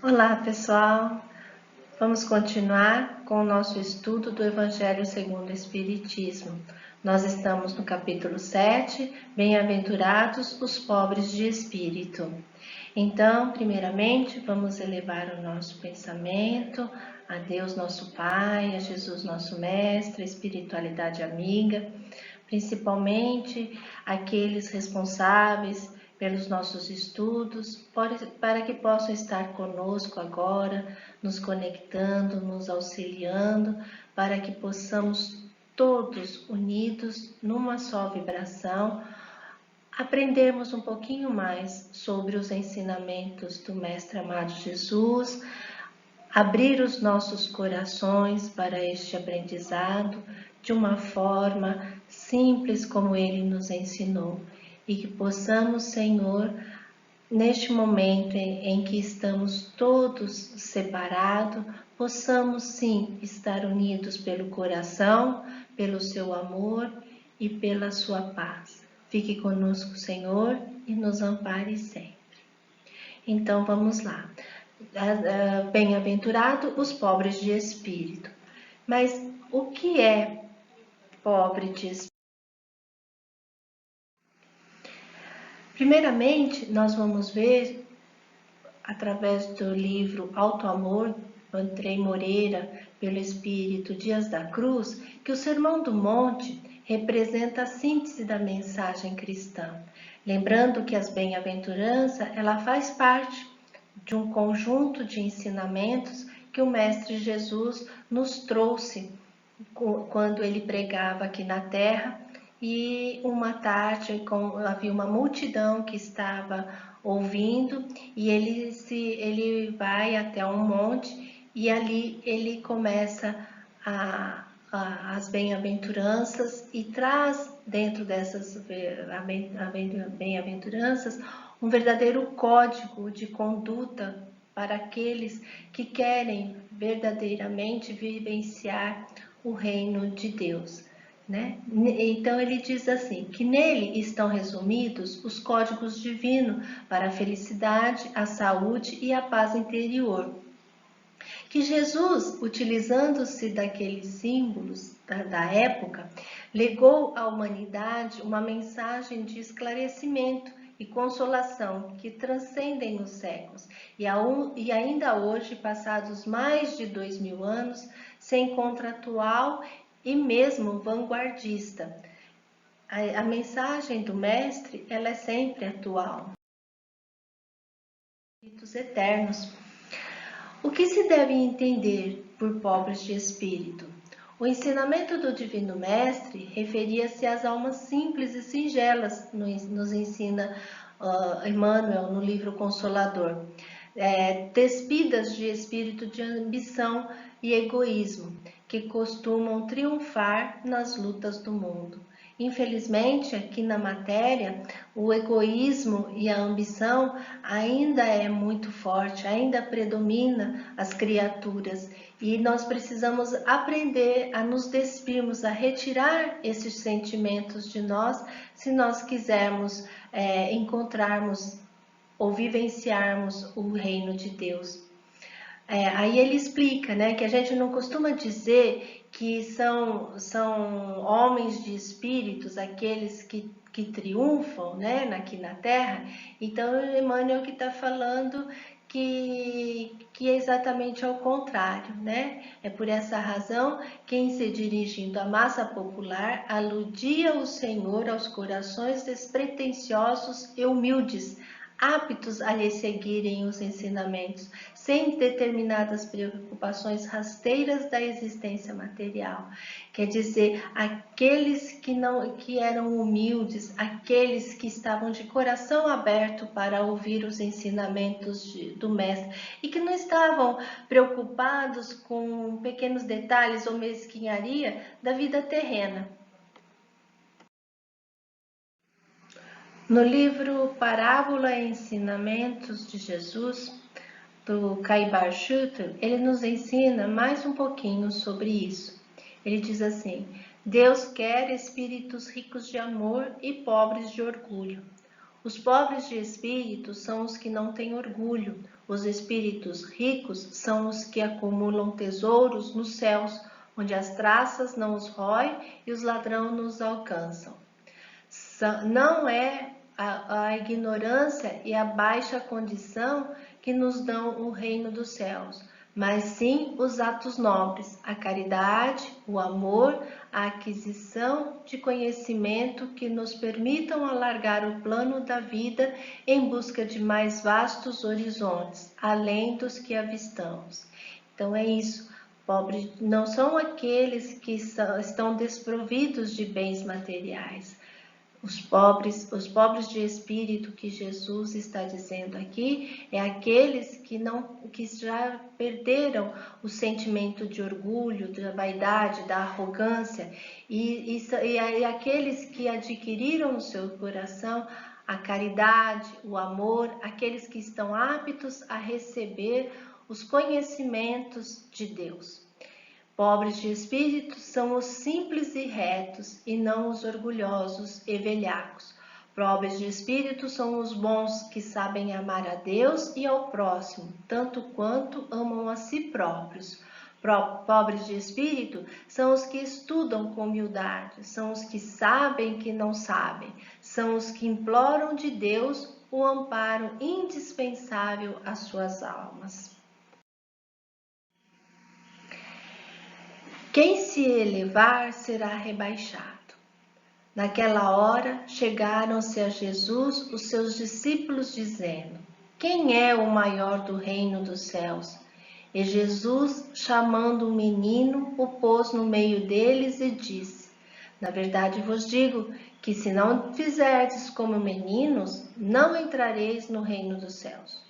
Olá, pessoal! Vamos continuar com o nosso estudo do Evangelho segundo o Espiritismo. Nós estamos no capítulo 7, Bem-aventurados os pobres de espírito. Então, primeiramente, vamos elevar o nosso pensamento a Deus nosso Pai, a Jesus nosso Mestre, a espiritualidade amiga, principalmente aqueles responsáveis pelos nossos estudos, para que possam estar conosco agora, nos conectando, nos auxiliando, para que possamos todos unidos numa só vibração, aprendermos um pouquinho mais sobre os ensinamentos do Mestre amado Jesus, abrir os nossos corações para este aprendizado de uma forma simples como Ele nos ensinou, e que possamos, Senhor, neste momento em que estamos todos separados, possamos sim estar unidos pelo coração, pelo seu amor e pela sua paz. Fique conosco, Senhor, e nos ampare sempre. Então vamos lá. Bem-aventurado os pobres de espírito. Mas o que é pobre de espírito? Primeiramente, nós vamos ver, através do livro Alto Amor, Andrei Moreira, pelo Espírito Dias da Cruz, que o Sermão do Monte representa a síntese da mensagem cristã. Lembrando que as bem-aventuranças, ela faz parte de um conjunto de ensinamentos que o Mestre Jesus nos trouxe quando ele pregava aqui na Terra, e uma tarde havia uma multidão que estava ouvindo, e ele vai até um monte e ali ele começa as bem-aventuranças e traz dentro dessas bem-aventuranças um verdadeiro código de conduta para aqueles que querem verdadeiramente vivenciar o reino de Deus, né? Então ele diz assim, que nele estão resumidos os códigos divinos para a felicidade, a saúde e a paz interior. Que Jesus, utilizando-se daqueles símbolos da época, legou à humanidade uma mensagem de esclarecimento e consolação que transcendem os séculos, e ainda hoje, passados mais de 2000 anos, se encontra atual e mesmo vanguardista. A mensagem do Mestre, ela é sempre atual. Espíritos eternos. O que se deve entender por pobres de espírito? O ensinamento do Divino Mestre referia-se às almas simples e singelas, nos ensina Emmanuel no livro Consolador, despidas de espírito de ambição e egoísmo, que costumam triunfar nas lutas do mundo. Infelizmente, aqui na matéria, o egoísmo e a ambição ainda é muito forte, ainda predomina as criaturas, e nós precisamos aprender a nos despirmos, a retirar esses sentimentos de nós, se nós quisermos encontrarmos ou vivenciarmos o reino de Deus. Aí ele explica, né, que a gente não costuma dizer que são homens de espíritos, aqueles que triunfam, né, aqui na Terra. Então, Emmanuel que está falando que é exatamente ao contrário, né? É por essa razão que, em se dirigindo à massa popular, aludia o Senhor aos corações despretensiosos e humildes, aptos a lhe seguirem os ensinamentos, sem determinadas preocupações rasteiras da existência material. Quer dizer, aqueles que eram humildes, aqueles que estavam de coração aberto para ouvir os ensinamentos do Mestre, e que não estavam preocupados com pequenos detalhes ou mesquinharia da vida terrena. No livro Parábola e Ensinamentos de Jesus, do Caibar Schutter, ele nos ensina mais um pouquinho sobre isso. Ele diz assim: Deus quer espíritos ricos de amor e pobres de orgulho. Os pobres de espírito são os que não têm orgulho. Os espíritos ricos são os que acumulam tesouros nos céus, onde as traças não os roem e os ladrões não os alcançam. Não é a ignorância e a baixa condição que nos dão o reino dos céus, mas sim os atos nobres, a caridade, o amor, a aquisição de conhecimento que nos permitam alargar o plano da vida em busca de mais vastos horizontes, além dos que avistamos. Então é isso. Pobres não são aqueles que estão desprovidos de bens materiais. Os pobres de espírito que Jesus está dizendo aqui é aqueles que já perderam o sentimento de orgulho, da vaidade, da arrogância e aqueles que adquiriram no seu coração a caridade, o amor, aqueles que estão aptos a receber os conhecimentos de Deus. Pobres de espírito são os simples e retos, e não os orgulhosos e velhacos. Pobres de espírito são os bons que sabem amar a Deus e ao próximo, tanto quanto amam a si próprios. Pobres de espírito são os que estudam com humildade, são os que sabem que não sabem, são os que imploram de Deus o amparo indispensável às suas almas. Quem se elevar será rebaixado. Naquela hora chegaram-se a Jesus os seus discípulos dizendo: Quem é o maior do reino dos céus? E Jesus, chamando um menino, o pôs no meio deles e disse: Na verdade vos digo que se não fizerdes como meninos, não entrareis no reino dos céus.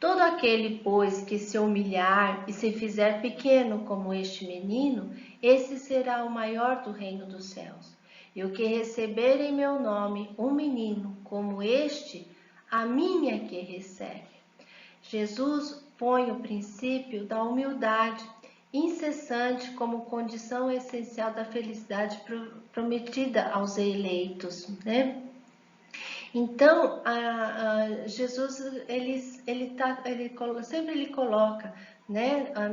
Todo aquele, pois, que se humilhar e se fizer pequeno como este menino, esse será o maior do reino dos céus. E o que receber em meu nome um menino como este, a mim é que recebe. Jesus põe o princípio da humildade incessante como condição essencial da felicidade prometida aos eleitos, né? Então, Jesus sempre ele coloca, né, a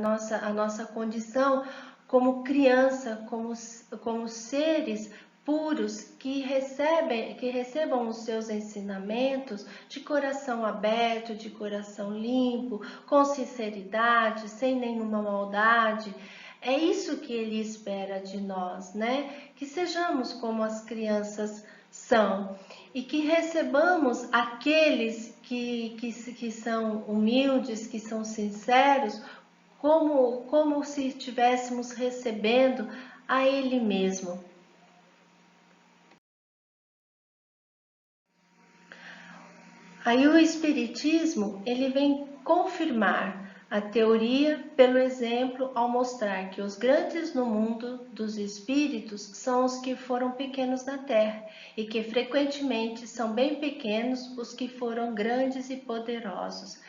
nossa condição como criança, como seres puros que recebam os seus ensinamentos de coração aberto, de coração limpo, com sinceridade, sem nenhuma maldade. É isso que ele espera de nós, né? Que sejamos como as crianças são e que recebamos aqueles que são humildes, que são sinceros, como se estivéssemos recebendo a Ele mesmo. Aí o Espiritismo, ele vem confirmar a teoria pelo exemplo ao mostrar que os grandes no mundo dos espíritos são os que foram pequenos na Terra e que frequentemente são bem pequenos os que foram grandes e poderosos.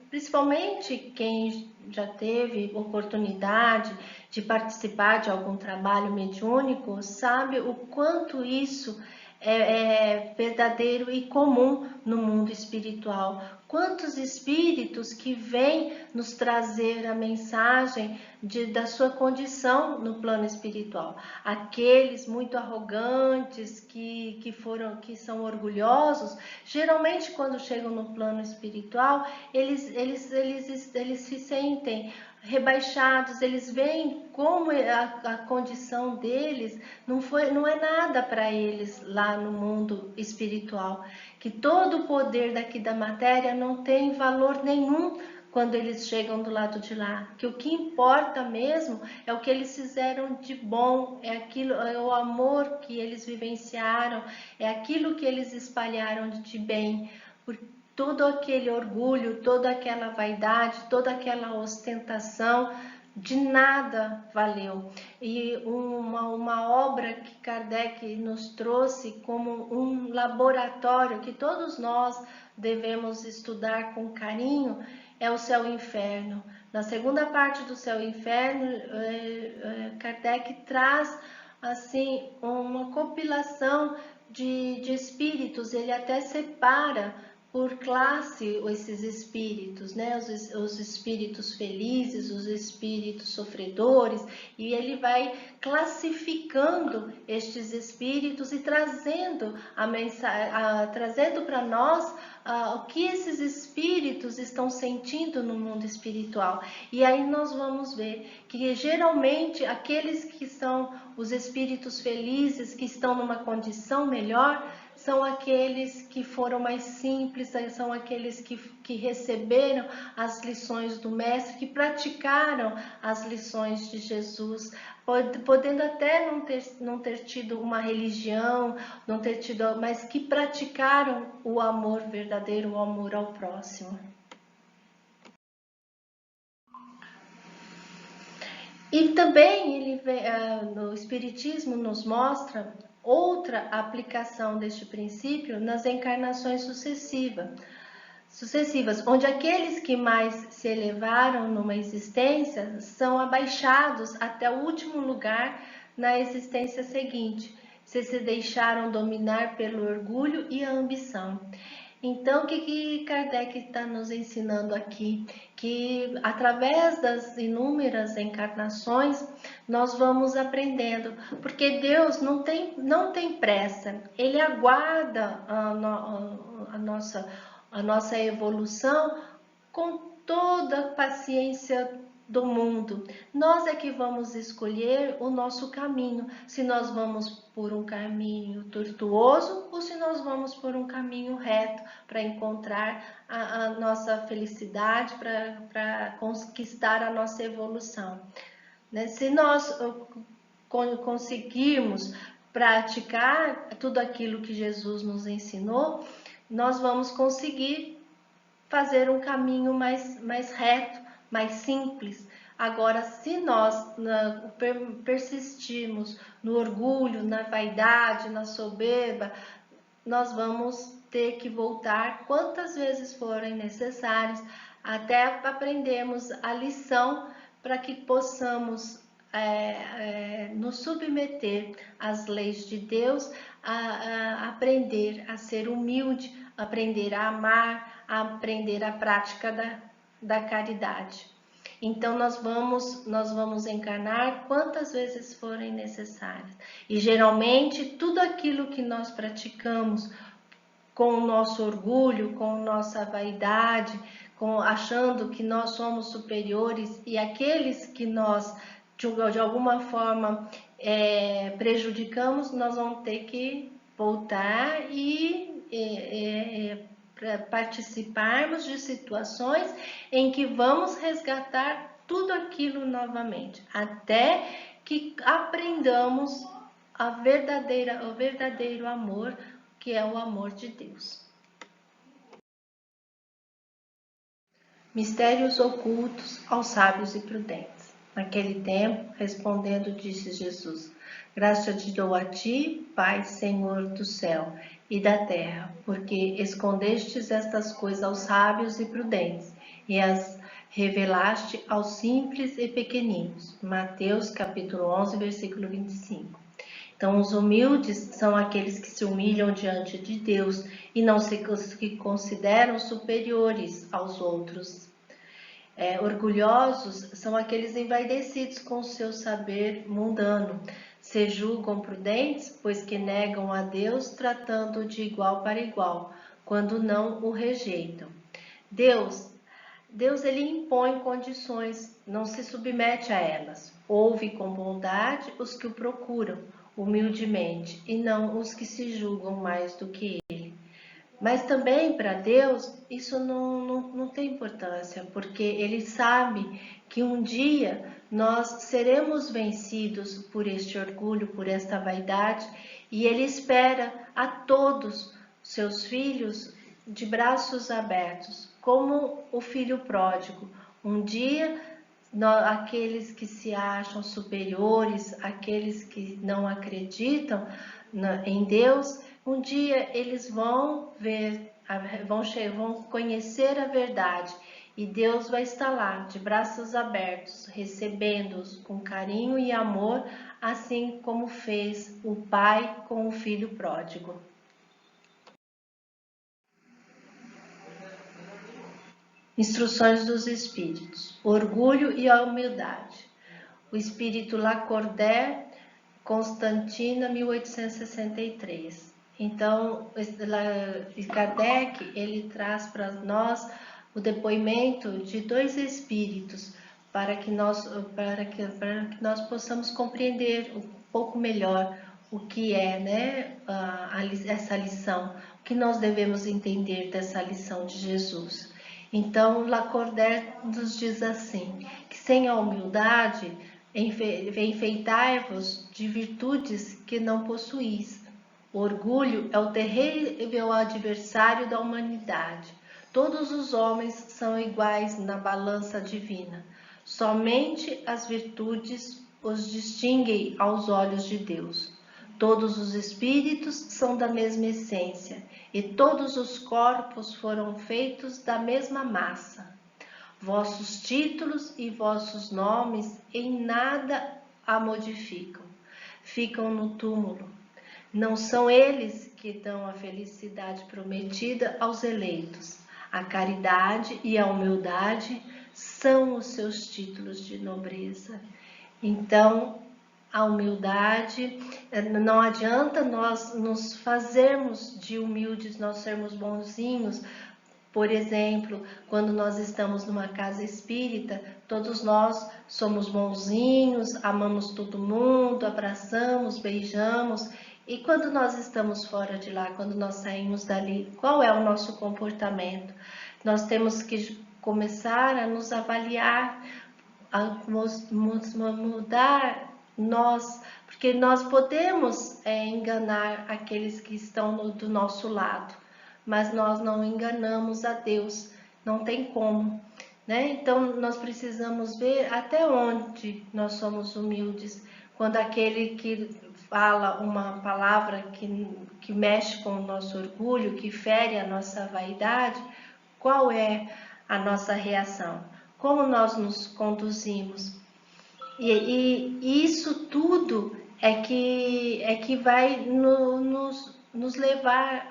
Principalmente quem já teve oportunidade de participar de algum trabalho mediúnico sabe o quanto isso é verdadeiro e comum no mundo espiritual. Quantos espíritos que vêm nos trazer a mensagem da sua condição no plano espiritual. Aqueles muito arrogantes que são orgulhosos, geralmente quando chegam no plano espiritual, eles se sentem rebaixados, eles veem como a condição deles não é nada para eles lá no mundo espiritual, que todo o poder daqui da matéria não tem valor nenhum quando eles chegam do lado de lá, que o que importa mesmo é o que eles fizeram de bom, é o amor que eles vivenciaram, é aquilo que eles espalharam de bem. Por todo aquele orgulho, toda aquela vaidade, toda aquela ostentação, de nada valeu. E uma obra que Kardec nos trouxe como um laboratório que todos nós devemos estudar com carinho é o Céu e o Inferno. Na segunda parte do Céu e Inferno, Kardec traz assim, uma compilação de espíritos. Ele até separa por classe esses espíritos, né? Os espíritos felizes, os espíritos sofredores, e ele vai classificando estes espíritos e trazendo a mensagem, trazendo para nós o que esses espíritos estão sentindo no mundo espiritual. E aí nós vamos ver que geralmente aqueles que são os espíritos felizes, que estão numa condição melhor, são aqueles que foram mais simples, são aqueles que receberam as lições do Mestre, que praticaram as lições de Jesus, podendo até não ter tido uma religião, não ter tido, mas que praticaram o amor verdadeiro, o amor ao próximo. E também no Espiritismo nos mostra outra aplicação deste princípio nas encarnações sucessivas, onde aqueles que mais se elevaram numa existência são abaixados até o último lugar na existência seguinte, se deixaram dominar pelo orgulho e a ambição. Então, o que Kardec está nos ensinando aqui? Que através das inúmeras encarnações, nós vamos aprendendo, porque Deus não tem pressa, Ele aguarda a nossa evolução com toda a paciência do mundo. Nós é que vamos escolher o nosso caminho, se nós vamos por um caminho tortuoso ou se nós vamos por um caminho reto para encontrar a nossa felicidade, para conquistar a nossa evolução. Se nós conseguirmos praticar tudo aquilo que Jesus nos ensinou, nós vamos conseguir fazer um caminho mais reto, mais simples. Agora, se nós persistirmos no orgulho, na vaidade, na soberba, nós vamos ter que voltar quantas vezes forem necessárias até aprendermos a lição para que possamos nos submeter às leis de Deus, a aprender a ser humilde, aprender a amar, a aprender a prática da caridade. Então nós vamos encarnar quantas vezes forem necessárias. E geralmente tudo aquilo que nós praticamos com o nosso orgulho, com nossa vaidade, achando que nós somos superiores, e aqueles que nós de alguma forma prejudicamos, nós vamos ter que voltar e participarmos de situações em que vamos resgatar tudo aquilo novamente, até que aprendamos o verdadeiro amor, que é o amor de Deus. Mistérios ocultos aos sábios e prudentes. Naquele tempo, respondendo, disse Jesus: Graça te dou a ti, Pai, Senhor do céu e da terra, porque escondestes estas coisas aos sábios e prudentes, e as revelaste aos simples e pequeninos. Mateus capítulo 11, versículo 25. Então, os humildes são aqueles que se humilham diante de Deus e não se consideram superiores aos outros. Orgulhosos são aqueles envaidecidos com o seu saber mundano. Se julgam prudentes, pois que negam a Deus, tratando de igual para igual, quando não o rejeitam. Deus ele impõe condições, não se submete a elas. Ouve com bondade os que o procuram humildemente, e não os que se julgam mais do que ele. Mas também para Deus isso não tem importância, porque Ele sabe que um dia nós seremos vencidos por este orgulho, por esta vaidade, e Ele espera a todos seus filhos de braços abertos, como o filho pródigo. Um dia aqueles que se acham superiores, aqueles que não acreditam em Deus, um dia eles vão ver, vão conhecer a verdade E Deus vai estar lá, de braços abertos, recebendo-os com carinho e amor, assim como fez o pai com o filho pródigo. Instruções dos Espíritos: orgulho e a humildade. O Espírito Lacordaire, Constantina, 1863. Então, Kardec, ele traz para nós o depoimento de dois espíritos para que nós possamos compreender um pouco melhor o que é, né, essa lição, o que nós devemos entender dessa lição de Jesus. Então, Lacordaire nos diz assim, que sem a humildade, enfeitai-vos de virtudes que não possuís. O orgulho é o terrível adversário da humanidade. Todos os homens são iguais na balança divina. Somente as virtudes os distinguem aos olhos de Deus. Todos os espíritos são da mesma essência, e todos os corpos foram feitos da mesma massa. Vossos títulos e vossos nomes em nada a modificam. Ficam no túmulo. Não são eles que dão a felicidade prometida aos eleitos. A caridade e a humildade são os seus títulos de nobreza. Então, a humildade, não adianta nós nos fazermos de humildes, nós sermos bonzinhos. Por exemplo, quando nós estamos numa casa espírita, todos nós somos bonzinhos, amamos todo mundo, abraçamos, beijamos. E quando nós estamos fora de lá, quando nós saímos dali, qual é o nosso comportamento? Nós temos que começar a nos avaliar, a mudar nós, porque nós podemos enganar aqueles que estão do nosso lado, mas nós não enganamos a Deus, não tem como, né? Então nós precisamos ver até onde nós somos humildes. Quando aquele que fala uma palavra que mexe com o nosso orgulho, que fere a nossa vaidade, qual é a nossa reação? Como nós nos conduzimos? E isso tudo é que vai nos levar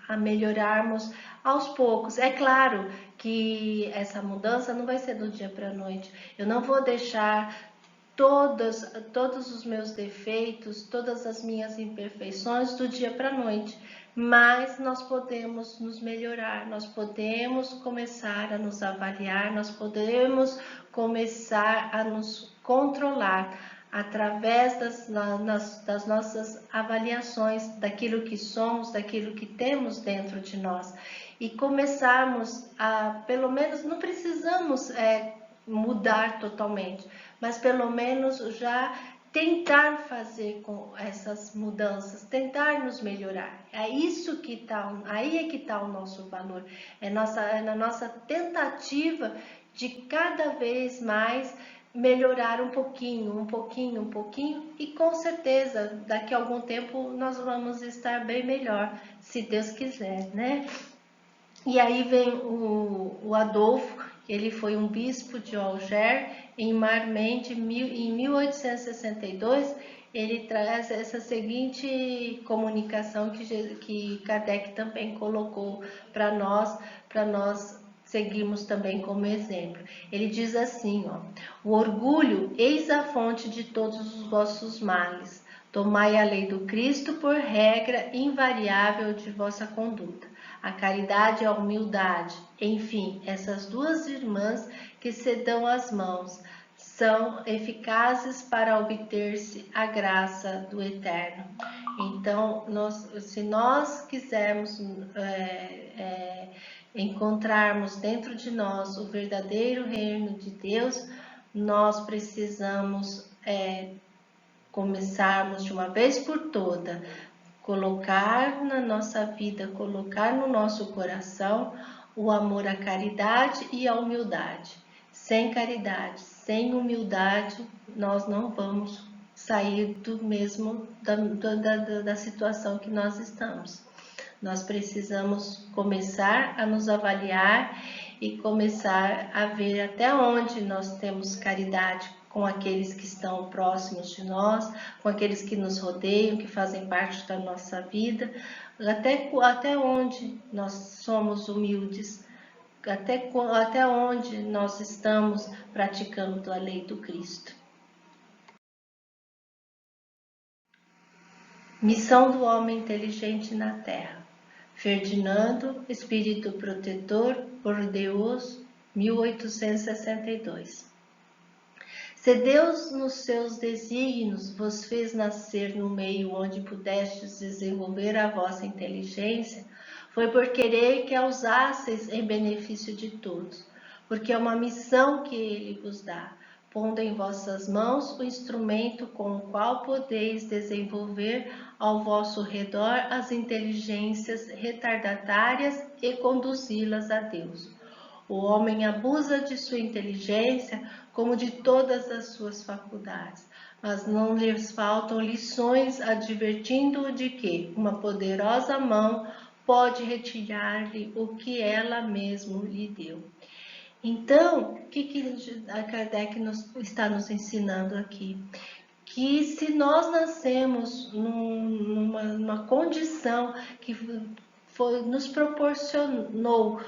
a melhorarmos aos poucos. É claro que essa mudança não vai ser do dia para a noite. Eu não vou deixar todos os meus defeitos, todas as minhas imperfeições do dia para a noite, mas nós podemos nos melhorar, nós podemos começar a nos avaliar, nós podemos começar a nos controlar através das nossas avaliações daquilo que somos, daquilo que temos dentro de nós, e começarmos a, pelo menos, não precisamos mudar totalmente, mas pelo menos já tentar fazer com essas mudanças, tentar nos melhorar. É isso que tá, aí é que está o nosso valor, é na nossa tentativa de cada vez mais melhorar um pouquinho, e com certeza daqui a algum tempo nós vamos estar bem melhor, se Deus quiser, né? E aí vem o Adolfo, ele foi um bispo de Alger, em Marmente, em 1862, ele traz essa seguinte comunicação que Kardec também colocou para nós seguirmos também como exemplo. Ele diz assim, ó: o orgulho, eis a fonte de todos os vossos males. Tomai a lei do Cristo por regra invariável de vossa conduta. A caridade e a humildade, enfim, essas duas irmãs que se dão as mãos, são eficazes para obter-se a graça do Eterno. Então, se nós quisermos encontrarmos dentro de nós o verdadeiro reino de Deus, nós precisamos começarmos de uma vez por toda, colocar na nossa vida, colocar no nosso coração o amor à caridade e à humildade. Sem caridade, sem humildade, nós não vamos sair do mesmo da situação que nós estamos. Nós precisamos começar a nos avaliar e começar a ver até onde nós temos caridade com aqueles que estão próximos de nós, com aqueles que nos rodeiam, que fazem parte da nossa vida, até onde nós somos humildes, até onde nós estamos praticando a lei do Cristo. Missão do homem inteligente na Terra. Ferdinando, Espírito Protetor, por Deus, 1862. Se Deus, nos seus desígnios, vos fez nascer no meio onde pudestes desenvolver a vossa inteligência, foi por querer que a usasseis em benefício de todos, porque é uma missão que Ele vos dá, pondo em vossas mãos o instrumento com o qual podeis desenvolver ao vosso redor as inteligências retardatárias e conduzi-las a Deus. O homem abusa de sua inteligência como de todas as suas faculdades, mas não lhes faltam lições advertindo-o de que uma poderosa mão pode retirar-lhe o que ela mesma lhe deu. Então, o que a Kardec está nos ensinando aqui? Que se nós nascemos numa condição que nos proporcionou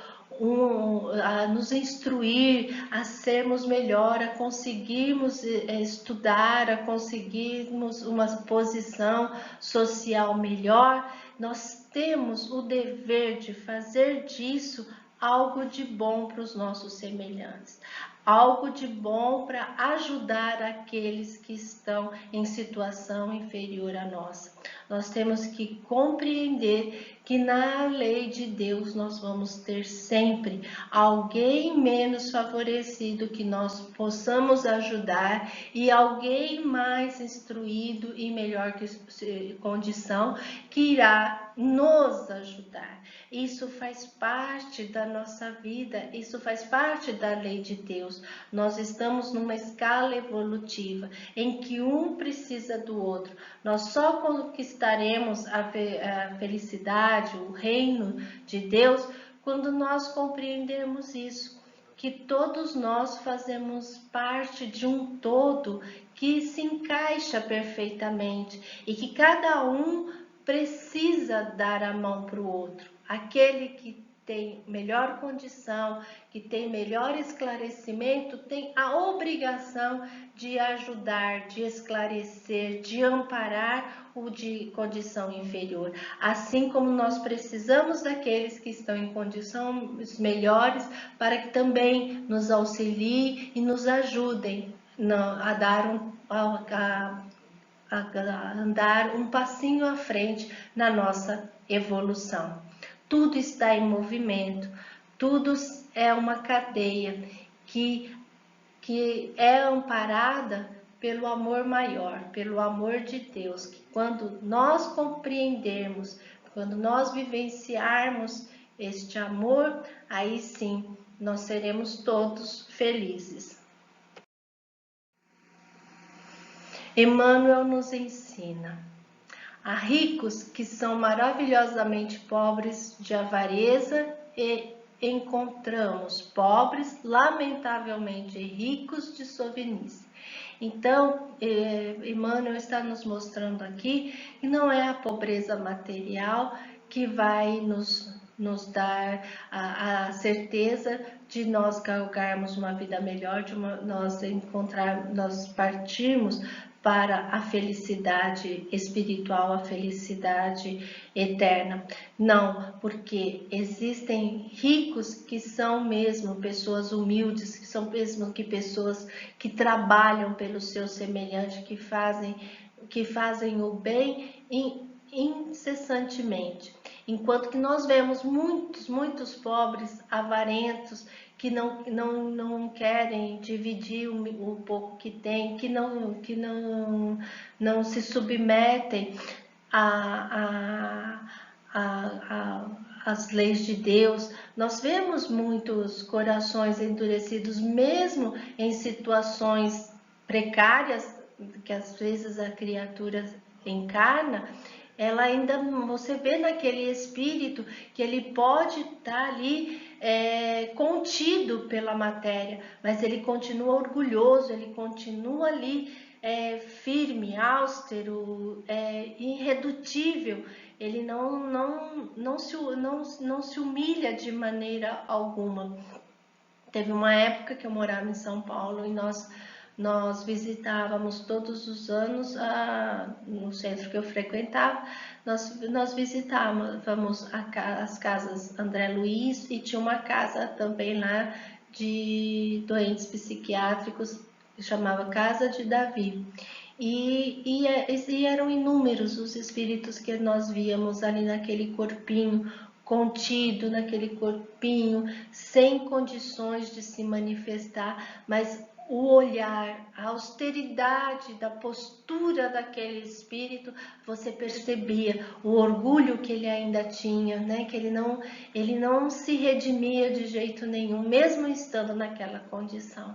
a nos instruir, a sermos melhor, a conseguirmos estudar, a conseguirmos uma posição social melhor, nós temos o dever de fazer disso algo de bom para os nossos semelhantes, algo de bom para ajudar aqueles que estão em situação inferior à nossa. Nós temos que compreender que na lei de Deus nós vamos ter sempre alguém menos favorecido que nós possamos ajudar e alguém mais instruído e melhor condição que irá nos ajudar. Isso faz parte da nossa vida, isso faz parte da lei de Deus. Nós estamos numa escala evolutiva em que um precisa do outro. Nós só conquistaremos a felicidade, o reino de Deus, quando nós compreendermos isso, que todos nós fazemos parte de um todo que se encaixa perfeitamente e que cada um precisa dar a mão para o outro. Aquele que tem melhor condição, que tem melhor esclarecimento, tem a obrigação de ajudar, de esclarecer, de amparar o de condição inferior. Assim como nós precisamos daqueles que estão em condições melhores para que também nos auxiliem e nos ajudem a andar um passinho à frente na nossa evolução. Tudo está em movimento, tudo é uma cadeia que é amparada pelo amor maior, pelo amor de Deus, que quando nós compreendermos, quando nós vivenciarmos este amor, aí sim nós seremos todos felizes. Emmanuel nos ensina: há ricos que são maravilhosamente pobres de avareza e encontramos pobres lamentavelmente ricos de sovinice. Então, Emmanuel está nos mostrando aqui que não é a pobreza material que vai nos dar a certeza de nós galgarmos uma vida melhor, nós partirmos para a felicidade espiritual, a felicidade eterna. Não, porque existem ricos que são mesmo pessoas humildes, que são mesmo pessoas que trabalham pelo seu semelhante, que fazem o bem incessantemente. Enquanto que nós vemos muitos pobres, avarentos, que não querem dividir o pouco que tem, que não se submetem às leis de Deus. Nós vemos muitos corações endurecidos, mesmo em situações precárias, que às vezes a criatura encarna, ela ainda, você vê naquele espírito que ele pode estar ali contido pela matéria, mas ele continua orgulhoso, ele continua ali firme, austero, irredutível. Ele não se humilha de maneira alguma. Teve uma época que eu morava em São Paulo e nós visitávamos todos os anos, no centro que eu frequentava, nós visitávamos as casas André Luiz, e tinha uma casa também lá de doentes psiquiátricos, que chamava Casa de Davi. E eram inúmeros os espíritos que nós víamos ali naquele corpinho, contido naquele corpinho, sem condições de se manifestar, mas o olhar, a austeridade da postura daquele espírito, você percebia o orgulho que ele ainda tinha, né? Que ele não se redimia de jeito nenhum, mesmo estando naquela condição.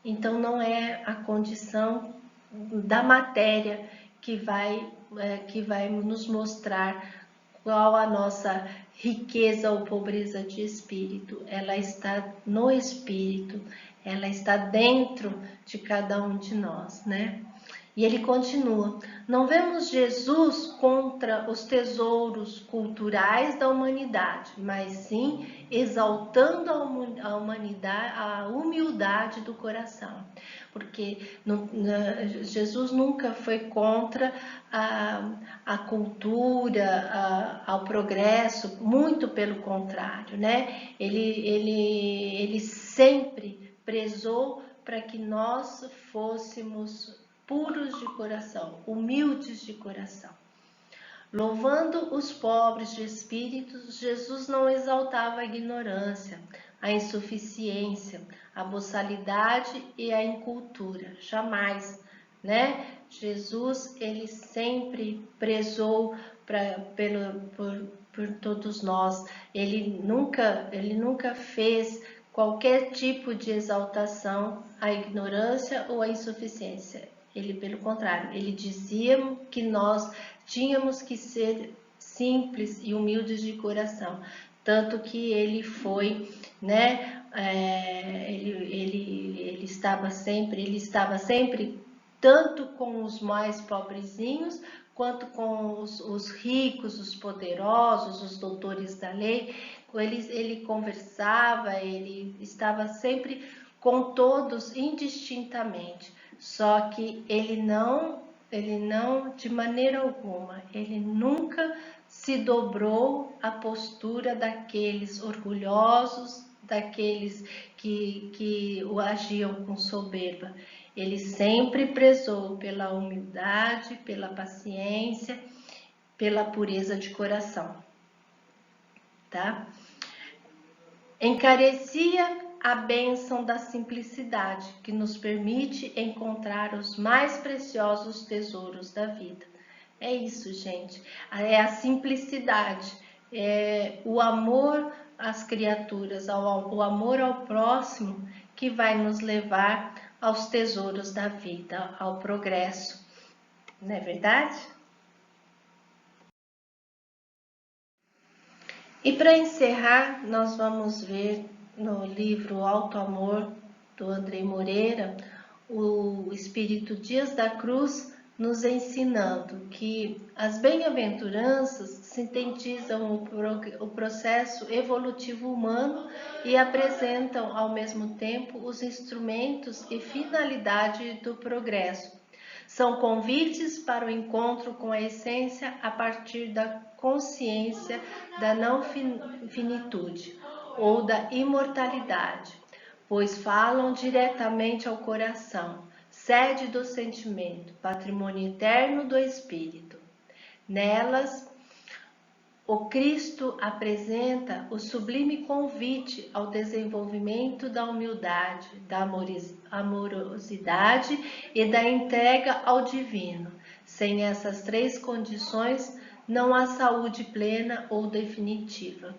Então não é a condição da matéria que vai nos mostrar qual a nossa riqueza ou pobreza de espírito. Ela está no espírito, ela está dentro de cada um de nós, né? E ele continua: não vemos Jesus contra os tesouros culturais da humanidade, mas sim exaltando a humanidade, a humildade do coração. Porque Jesus nunca foi contra a cultura, ao progresso, muito pelo contrário, né? Ele sempre prezou para que nós fôssemos puros de coração, humildes de coração. Louvando os pobres de espíritos, Jesus não exaltava a ignorância, a insuficiência, a boçalidade e a incultura, jamais, né? Jesus, ele sempre prezou por todos nós. Ele nunca fez qualquer tipo de exaltação à ignorância ou à insuficiência. Ele, pelo contrário, ele dizia que nós tínhamos que ser simples e humildes de coração, tanto que ele foi, né? Ele estava sempre tanto com os mais pobrezinhos quanto com os ricos, os poderosos, os doutores da lei. Ele conversava, ele estava sempre com todos indistintamente. Só que ele não, de maneira alguma, ele nunca se dobrou à postura daqueles orgulhosos, daqueles que o agiam com soberba. Ele sempre prezou pela humildade, pela paciência, pela pureza de coração, tá? Encarecia a bênção da simplicidade, que nos permite encontrar os mais preciosos tesouros da vida. É isso, gente. É a simplicidade, é o amor às criaturas, o amor ao próximo, que vai nos levar aos tesouros da vida, ao progresso. Não é verdade? E para encerrar, nós vamos ver no livro Alto Amor, do André Moreira, o Espírito Dias da Cruz nos ensinando que as bem-aventuranças sintetizam o processo evolutivo humano e apresentam ao mesmo tempo os instrumentos e finalidade do progresso. São convites para o encontro com a essência a partir da consciência da não finitude ou da imortalidade, pois falam diretamente ao coração, sede do sentimento, patrimônio eterno do espírito. Nelas, o Cristo apresenta o sublime convite ao desenvolvimento da humildade, da amorosidade e da entrega ao divino. Sem essas três condições, não há saúde plena ou definitiva.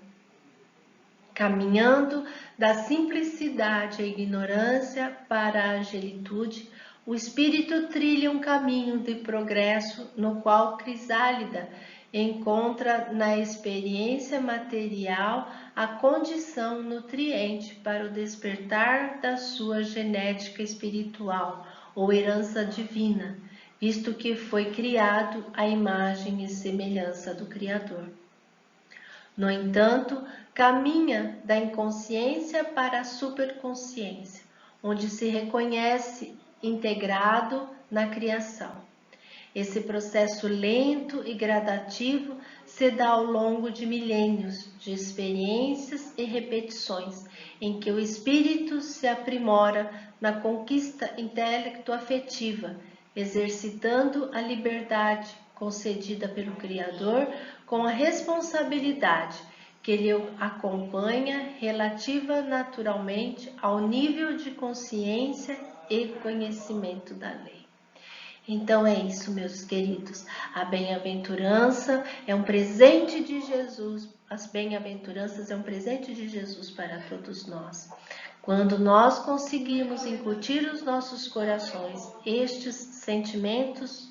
Caminhando da simplicidade à ignorância para a angelitude, o espírito trilha um caminho de progresso no qual Crisálida encontra na experiência material a condição nutriente para o despertar da sua genética espiritual ou herança divina, visto que foi criado à imagem e semelhança do Criador. No entanto, caminha da inconsciência para a superconsciência, onde se reconhece integrado na criação. Esse processo lento e gradativo se dá ao longo de milênios de experiências e repetições, em que o espírito se aprimora na conquista intelecto-afetiva, exercitando a liberdade concedida pelo Criador com a responsabilidade que lhe acompanha relativa naturalmente ao nível de consciência e conhecimento da lei. Então é isso, meus queridos. A bem-aventurança é um presente de Jesus. As bem-aventuranças é um presente de Jesus para todos nós. Quando nós conseguirmos incutir os nossos corações estes sentimentos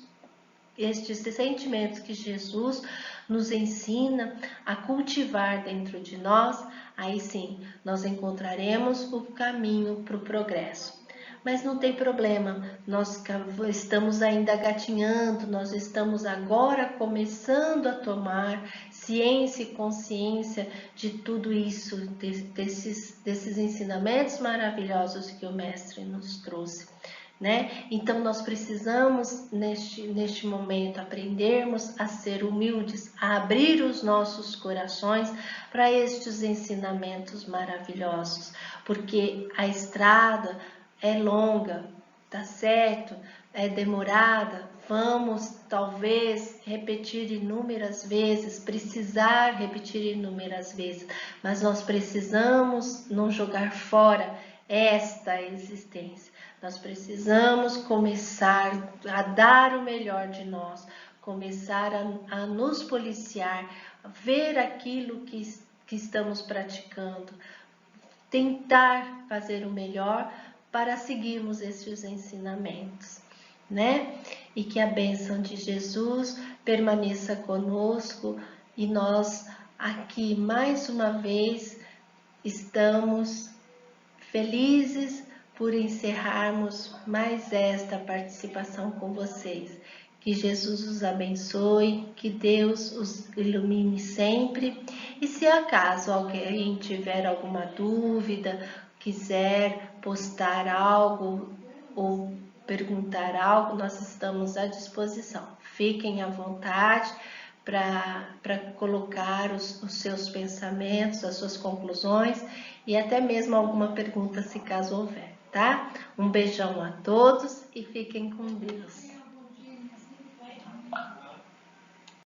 que Jesus nos ensina a cultivar dentro de nós, aí sim nós encontraremos o caminho para o progresso. Mas não tem problema, nós estamos ainda gatinhando, nós estamos agora começando a tomar ciência e consciência de tudo isso, desses ensinamentos maravilhosos que o Mestre nos trouxe. Né? Então nós precisamos neste momento aprendermos a ser humildes, a abrir os nossos corações para estes ensinamentos maravilhosos, porque a estrada é longa, tá certo? É demorada, vamos talvez repetir inúmeras vezes, precisar repetir inúmeras vezes, mas nós precisamos não jogar fora esta existência. Nós precisamos começar a dar o melhor de nós, começar a nos policiar, a ver aquilo que estamos praticando, tentar fazer o melhor para seguirmos esses ensinamentos, né? E que a bênção de Jesus permaneça conosco e nós aqui mais uma vez estamos felizes por encerrarmos mais esta participação com vocês. Que Jesus os abençoe, que Deus os ilumine sempre. E se acaso alguém tiver alguma dúvida, quiser postar algo ou perguntar algo, nós estamos à disposição. Fiquem à vontade para colocar os seus pensamentos, as suas conclusões e até mesmo alguma pergunta, se caso houver, tá? Um beijão a todos e fiquem com Deus.